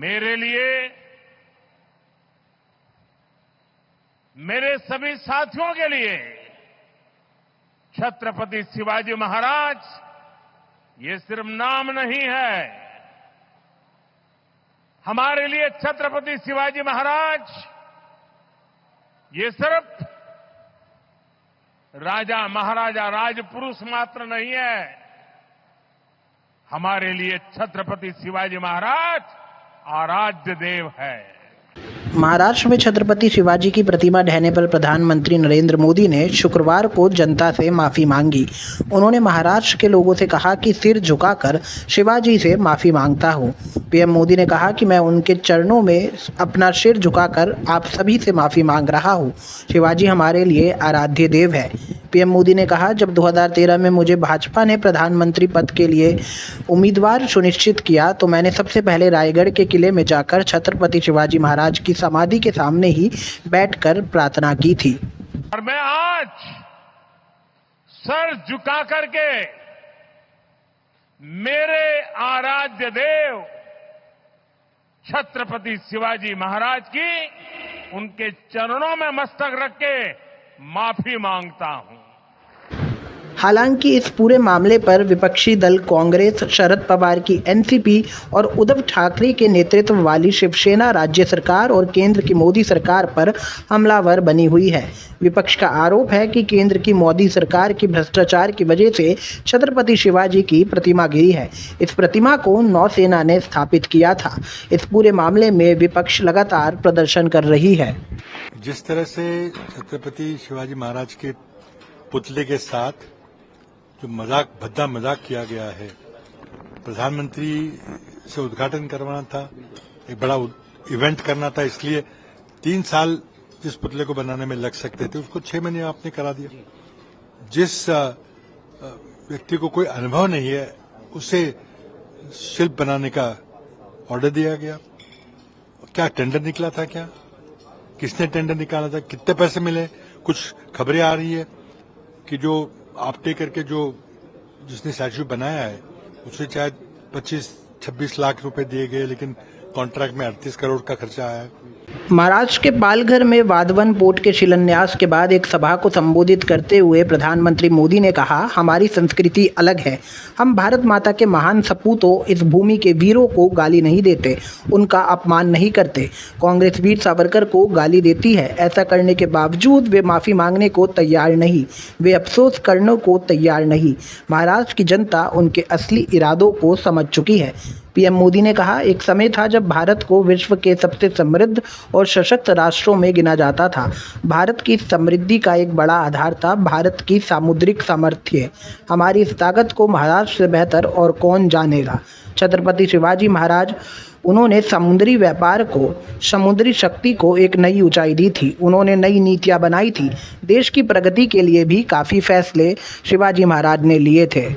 मेरे लिए, मेरे सभी साथियों के लिए छत्रपति शिवाजी महाराज ये सिर्फ नाम नहीं है। हमारे लिए छत्रपति शिवाजी महाराज ये सिर्फ राजा महाराजा राजपुरुष मात्र नहीं है। हमारे लिए छत्रपति शिवाजी महाराज आराध्य देव है। महाराष्ट्र में छत्रपति शिवाजी की प्रतिमा ढहने पर प्रधानमंत्री नरेंद्र मोदी ने शुक्रवार को जनता से माफ़ी मांगी। उन्होंने महाराष्ट्र के लोगों से कहा कि सिर झुकाकर शिवाजी से माफ़ी मांगता हूं। पीएम मोदी ने कहा कि मैं उनके चरणों में अपना सिर झुकाकर आप सभी से माफ़ी मांग रहा हूं। शिवाजी हमारे लिए आराध्य देव है। पीएम मोदी ने कहा, जब 2013 में मुझे भाजपा ने प्रधानमंत्री पद के लिए उम्मीदवार सुनिश्चित किया तो मैंने सबसे पहले रायगढ़ के किले में जाकर छत्रपति शिवाजी महाराज की समाधि के सामने ही बैठकर प्रार्थना की थी। और मैं आज सर झुका करके मेरे आराध्य देव छत्रपति शिवाजी महाराज की उनके चरणों में मस्तक रख के माफी मांगता हूं। हालांकि इस पूरे मामले पर विपक्षी दल कांग्रेस, शरद पवार की एनसीपी और उद्धव ठाकरे के नेतृत्व वाली शिवसेना राज्य सरकार और केंद्र की मोदी सरकार पर हमलावर बनी हुई है। विपक्ष का आरोप है कि केंद्र की मोदी सरकार की भ्रष्टाचार की वजह से छत्रपति शिवाजी की प्रतिमा गिरी है। इस प्रतिमा को नौसेना ने स्थापित किया था। इस पूरे मामले में विपक्ष लगातार प्रदर्शन कर रही है। जिस तरह से छत्रपति शिवाजी महाराज के पुतले के साथ जो भद्दा मजाक किया गया है, प्रधानमंत्री से उद्घाटन करवाना था, एक बड़ा इवेंट करना था, इसलिए 3 साल जिस पुतले को बनाने में लग सकते थे उसको 6 महीने आपने करा दिया। जिस व्यक्ति को कोई अनुभव नहीं है उसे शिल्प बनाने का ऑर्डर दिया गया। क्या टेंडर निकला था? क्या किसने टेंडर निकाला था? कितने पैसे मिले? कुछ खबरें आ रही है कि जो आपटे करके जिसने स्टैच्यू बनाया है उसे शायद 25-26 लाख रुपए दिए गए, लेकिन कॉन्ट्रैक्ट में 38 करोड़ का खर्चा आया है। महाराष्ट्र के पालघर में वाधवन पोर्ट के शिलान्यास के बाद एक सभा को संबोधित करते हुए प्रधानमंत्री मोदी ने कहा, हमारी संस्कृति अलग है। हम भारत माता के महान सपूतों, इस भूमि के वीरों को गाली नहीं देते, उनका अपमान नहीं करते। कांग्रेस वीर सावरकर को गाली देती है। ऐसा करने के बावजूद वे माफ़ी मांगने को तैयार नहीं, वे अफसोस करने को तैयार नहीं। महाराष्ट्र की जनता उनके असली इरादों को समझ चुकी है। पीएम मोदी ने कहा, एक समय था जब भारत को विश्व के सबसे समृद्ध और सशक्त राष्ट्रों में गिना जाता था। भारत की समृद्धि का एक बड़ा आधार था भारत की सामुद्रिक सामर्थ्य। हमारी इस ताकत को महाराष्ट्र से बेहतर और कौन जानेगा। छत्रपति शिवाजी महाराज, उन्होंने समुद्री व्यापार को, समुद्री शक्ति को एक नई ऊंचाई दी थी। उन्होंने नई नीतियां बनाई थी। देश की प्रगति के लिए भी काफ़ी फैसले शिवाजी महाराज ने लिए थे।